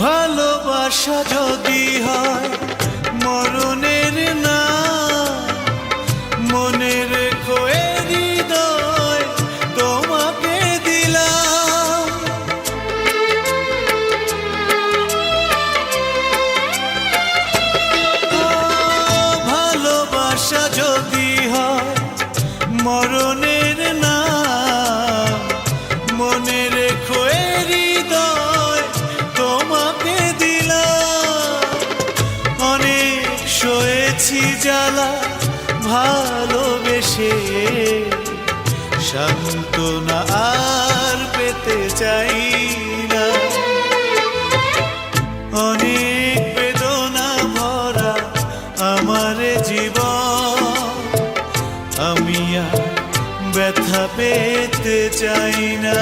ভালোবাসা যদি হয় মরণের না, মনে রেখো এ হৃদয় তোমাকে দিলাম। ভালোবাসা যদি হয় মরণের না, মনে রেখো এ হৃদয় তোমাকে দিলাম। অনেক সয়েছি জ্বালা ভালোবেসে, সান্ত্বনা আর পেতে চাই না। অনেক বেদনা ভরা আমার জীবন, আমি আর ব্যথা পেতে চাই না।